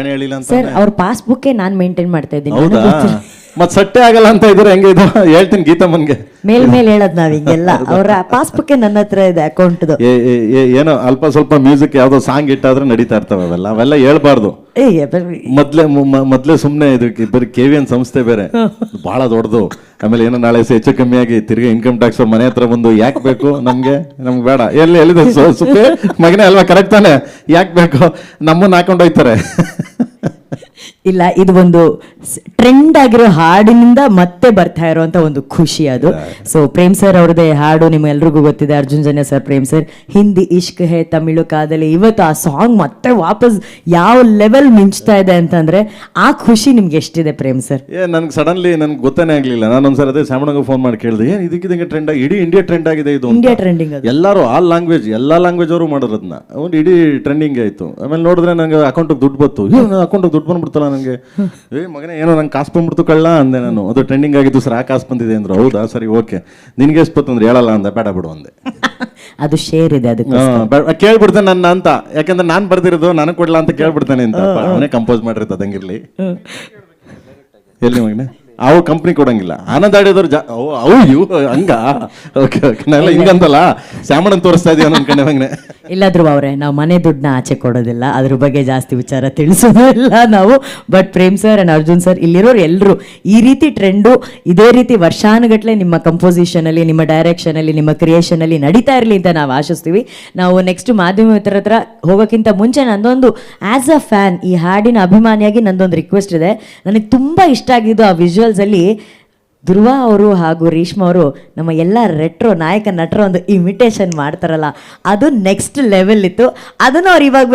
ಹೇಳಿಲ್ಲ ಅಂತ ಸರ್ ಅವ್ರ ಪಾಸ್ಬುಕ್ ನಾನ್ ಮೇಂಟೈನ್ ಮಾಡ್ತಾ ಇದ್ದೀನಿ. ಹೌದಾ ಮತ್ ಸಟ್ಟೆ ಆಗಲ್ಲ ಅಂತ ಇದ್ರೆ ಹೆಂಗೆ ಇದು ಹೇಳ್ತೀನಿ ಗೀತಮ್ಮನ್ಗೆ ಮೇಲ್ ಹೇಳದ್ ನಾವ್ ಹಿಂಗೆಲ್ಲ ಅವ್ರ ಪಾಸ್ಬುಕ್ ನನ್ನ ಹತ್ರ ಇದೆ ಅಕೌಂಟ್ ಏನೋ ಅಲ್ಪ ಸ್ವಲ್ಪ ಮ್ಯೂಸಿಕ್ ಯಾವ್ದೋ ಸಾಂಗ್ ಇಟ್ಟಾದ್ರೆ ನಡೀತಾ ಇರ್ತಾವ ಅವೆಲ್ಲ ಹೇಳ್ಬಾರ್ದು. ಮೊದ್ಲೇ ಸುಮ್ನೆ ಇದಕ್ಕೆ ಬರೀ KVN ಸಂಸ್ಥೆ ಬೇರೆ ಬಹಳ ದೊಡ್ಡದು. ಆಮೇಲೆ ಏನೋ ನಾಳೆ ಹೆಚ್ಚು ಕಮ್ಮಿ ಆಗಿ ತಿರ್ಗಿ ಇನ್ಕಮ್ ಟ್ಯಾಕ್ಸ್ ಅವ್ರ ಮನೆ ಹತ್ರ ಬಂದು ಯಾಕೆ ಬೇಕು ನಮ್ಗೆ ಬೇಡ ಎಲ್ಲಿದೆ ಸುಪ್ಪೆ ಮಗನೇ ಅಲ್ವಾ ಕರೆಕ್ಟ್ ತಾನೆ ಯಾಕೆ ಬೇಕು ನಮ್ಮನ್ನ ಹಾಕೊಂಡು ಹೋಯ್ತಾರೆ. ಇಲ್ಲ ಇದು ಒಂದು ಟ್ರೆಂಡ್ ಆಗಿರೋ ಹಾಡಿನಿಂದ ಮತ್ತೆ ಬರ್ತಾ ಇರುವಂತ ಒಂದು ಖುಷಿ ಅದು. ಸೊ ಪ್ರೇಮ್ ಸರ್ ಅವ್ರದೇ ಹಾಡು ನಿಮ್ಗೆಲ್ರಿಗೂ ಗೊತ್ತಿದೆ, ಅರ್ಜುನ್ ಜನ್ಯ ಸರ್, ಪ್ರೇಮ್ ಸರ್, ಹಿಂದಿ ಇಷ್ಕ್ ಹೇ, ತಮಿಳು ಕಾದಲಿ. ಇವತ್ತು ಆ ಸಾಂಗ್ ಮತ್ತೆ ವಾಪಸ್ ಯಾವ ಲೆವೆಲ್ ಮಿಂಚ್ತಾ ಇದೆ ಅಂತಂದ್ರೆ ಆ ಖುಷಿ ನಿಮ್ಗೆ ಎಷ್ಟಿದೆ ಪ್ರೇಮ್ ಸರ್? ನನ್ಗೆ ಸಡನ್ಲಿ ನನ್ಗೆ ಗೊತ್ತೇ ಆಗ್ಲಿಲ್ಲ. ನಾನು ಒಂದ್ಸರಿ ಅದೇ ಸಾಮಣ್ಣಗೆ ಫೋನ್ ಮಾಡಿ ಕೇಳಿದೆ, ಏನ್ ಇದಕ್ಕೆ ಟ್ರೆಂಡ್ ಆಗಿ ಇಡೀ ಇಂಡಿಯಾ ಟ್ರೆಂಡ್ ಆಗಿದೆ ಇದು. ಇಂಡಿಯಾ ಟ್ರೆಂಡಿಂಗ್ ಅದು ಎಲ್ಲರೂ ಆಲ್ ಲ್ಯಾಂಗ್ವೇಜ್ ಎಲ್ಲಾ ಲ್ಯಾಂಗ್ವೇಜ್ ಅವರು ಮಾಡೋದನ್ನ ಒಂದು ಇಡೀ ಟ್ರೆಂಡಿಂಗ್ ಆಯ್ತು. ಆಮೇಲೆ ನೋಡಿದ್ರೆ ನಂಗೆ ಅಕೌಂಟಿಗೆ ದುಡ್ಡು ಬಂತು. ಅಕೌಂಟಿಗೆ ದುಡ್ಡು ಬಂದ್ಬಿಡ್ತಲ್ಲ ನಂಗೆ. ಮಗನೇ ಏನೋ ನಂಗೆ ಕಾಸು ಬಂದ್ಬಿಡ್ತು ಕಳ್ಳ ಅಂದೆ ನಾನು. ಅದು ಟ್ರೆಂಡಿಂಗ್ ಆಗಿದ್ದು ಸರ್, ಆ ಕಾಸು ಬಂದಿದೆ ಅಂದ್ರು. ಹೌದಾ ಸರಿ ಓಕೆ, ನಿನ್ಗೆ ಎಷ್ಟು ಬಂತಂದ್ರೆ ಹೇಳಲ್ಲ ಅಂದ. ಬೇಡ ಬಿಡು ಅಂದೆ. ಅದು ಶೇರ್ ಇದೆ ಅದಕ್ಕೆ ಕೇಳ್ಬಿಡ್ತೇನೆ ನನ್ನ ಅಂತ, ಯಾಕಂದ್ರೆ ನಾನ್ ಬರ್ದಿರೋದು ನನಗೆ ಕೊಡ್ಲಾ ಅಂತ ಕೇಳ್ಬಿಡ್ತಾನೆ ಅಂತ. ಅವನೇ ಕಂಪೋಸ್ ಮಾಡಿರ್ತದ ಹಂಗಿರ್ಲಿ. ಎಲ್ಲಿ ಮಗನೇ ಅವು ಕಂಪ್ನಿ ಕೊಡಂಗಿಲ್ಲ. ಆನಂದ್ ಆಡಿದವ್ರು ಹಂಗ ಓಕೆ ಓಕೆ ನಾನೆಲ್ಲ ಹಿಂಗಂತಲ್ಲ ಸ್ಯಾಮಣ್ಣನ್ ತೋರಿಸ್ತಾ ಇದೀವಿ ಅನ್ಕೊಂಡೆ ಮಗನೇ. ಇಲ್ಲ ಧ್ರುವ ಅವ್ರೆ, ನಾವು ಮನೆ ದುಡ್ಡನ್ನ ಆಚೆ ಕೊಡೋದಿಲ್ಲ, ಅದ್ರ ಬಗ್ಗೆ ಜಾಸ್ತಿ ವಿಚಾರ ತಿಳಿಸೋದು ಇಲ್ಲ ನಾವು. But Prem sir and Arjun sir ಇಲ್ಲಿರೋರು ಎಲ್ಲರೂ ಈ ರೀತಿ ಟ್ರೆಂಡು ಇದೇ ರೀತಿ ವರ್ಷಾನುಗಟ್ಲೆ ನಿಮ್ಮ ಕಂಪೋಸಿಷನ್ ಅಲ್ಲಿ, ನಿಮ್ಮ ಡೈರೆಕ್ಷನ್ ಅಲ್ಲಿ, ನಿಮ್ಮ ಕ್ರಿಯೇಷನ್ ಅಲ್ಲಿ ನಡೀತಾ ಇರಲಿ ಅಂತ ನಾವು ಆಶಿಸ್ತೀವಿ. ನಾವು ನೆಕ್ಸ್ಟ್ ಮಾಧ್ಯಮ ಮಿತ್ರರ ಹತ್ರ ಹೋಗೋಕ್ಕಿಂತ ಮುಂಚೆ ನಂದೊಂದು ಆಸ್ ಅ ಫ್ಯಾನ್, ಈ ಹಾಡಿನ ಅಭಿಮಾನಿಯಾಗಿ ನಂದೊಂದು ರಿಕ್ವೆಸ್ಟ್ ಇದೆ. ನನಗೆ ತುಂಬಾ ಇಷ್ಟ ಆಗಿದ್ದು ಆ ವಿಜುವಲ್ಸ್ ಅಲ್ಲಿ ಧ್ರುವ ಅವರು ಹಾಗೂ ರೇಷ್ಮಾ ಅವರು ನಮ್ಮ ಎಲ್ಲ ರೆಟ್ರೋ ನಾಯಕ ನಟರ ಒಂದು ಇಮಿಟೇಷನ್ ಮಾಡ್ತಾರಲ್ಲ, ಅದು ನೆಕ್ಸ್ಟ್ ಲೆವೆಲ್ ಇತ್ತು. ಅದನ್ನು ಅವ್ರು ಇವಾಗ